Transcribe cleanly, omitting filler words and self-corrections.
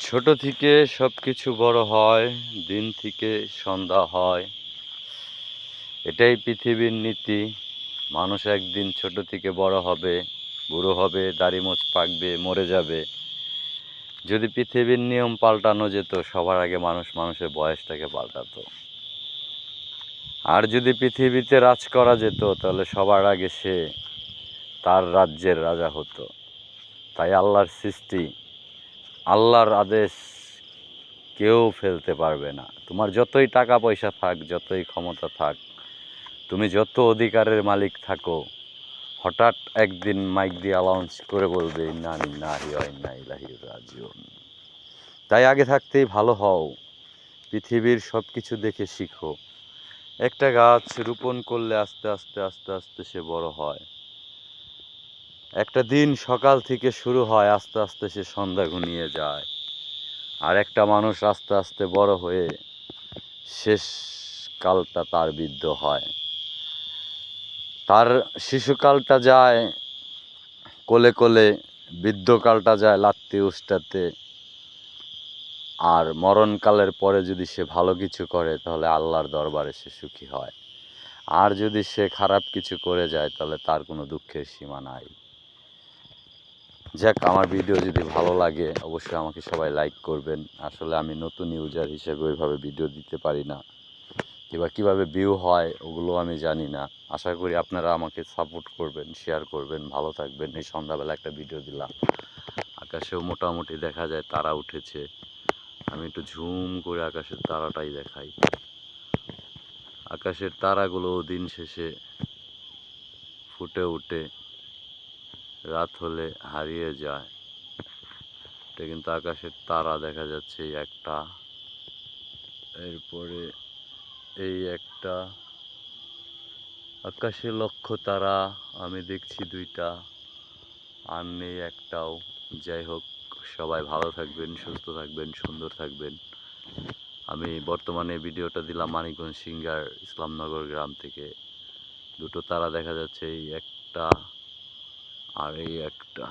ছোট থেকে সব কিছু বড় হয়, দিন থেকে সন্ধ্যা হয়। এটাই পৃথিবীর নীতি। মানুষ একদিন ছোট থেকে বড় হবে, বুড়ো হবে, দাড়ি মোছ পাকবে, মরে যাবে। যদি পৃথিবীর নিয়ম পাল্টানো যেত, সবার আগে মানুষ মানুষের বয়সটাকে পাল্টাতো। আর যদি পৃথিবীতে রাজ করা যেত, তাহলে সবার আগে সে তার রাজ্যের রাজা হতো। তাই আল্লাহর সৃষ্টি, আল্লাহর আদেশ কেউ ফেলতে পারবে না। তোমার যতই টাকা পয়সা থাক, যতই ক্ষমতা থাক, তুমি যত অধিকারের মালিক থাকো, হঠাৎ একদিন মাইক দিয়ে অ্যানাউন্স করে বলবে ইন্না লিল্লাহি ওয়া ইন্না ইলাইহি রাজিউন। তাই আগে থাকতেই ভালো হও, পৃথিবীর সব কিছু দেখে শিখো। একটা গাছ রোপণ করলে আস্তে আস্তে আস্তে আস্তে সে বড় হয়। একটা দিন সকাল থেকে শুরু হয়, আস্তে আস্তে সে সন্ধ্যা ঘনিয়ে যায়। আর একটা মানুষ আস্তে আস্তে বড় হয়ে শেষ কালটা তার বৃদ্ধ হয়। তার শিশুকালটা যায় কোলে কোলে, বৃদ্ধকালটা যায় লাত্তি উষ্টাতে। আর মরণকালের পরে যদি সে ভালো কিছু করে, তাহলে আল্লাহর দরবারে সে সুখী হয়। আর যদি সে খারাপ কিছু করে যায়, তাহলে তার কোনো দুঃখের সীমা নাই। যাক, আমার ভিডিও যদি ভালো লাগে, অবশ্যই আমাকে সবাই লাইক করবেন। আসলে আমি নতুন ইউজার হিসেবে ওইভাবে ভিডিও দিতে পারি না, কিংবা কীভাবে ভিউ হয় ওগুলো আমি জানি না। আশা করি আপনারা আমাকে সাপোর্ট করবেন, শেয়ার করবেন। ভালো থাকবেন। এই সন্ধ্যাবেলা একটা ভিডিও দিলাম, আকাশেও মোটামুটি দেখা যায় তারা উঠেছে। আমি একটু ঝুম করে আকাশের তারাটাই দেখাই। আকাশের তারাগুলো দিন শেষে ফুটে উঠে রাত হলে হারিয়ে যায়। এটা কিন্তু আকাশের তারা দেখা যাচ্ছে এই একটা, এরপরে এই একটা। আকাশে লক্ষ তারা, আমি দেখছি দুইটা, আর নেই একটাও। যাই হোক, সবাই ভালো থাকবেন, সুস্থ থাকবেন, সুন্দর থাকবেন। আমি বর্তমানে ভিডিওটা দিলাম মানিকগঞ্জ সিঙ্গার ইসলামনগর গ্রাম থেকে। দুটো তারা দেখা যাচ্ছে, এই একটা আর এই একটা।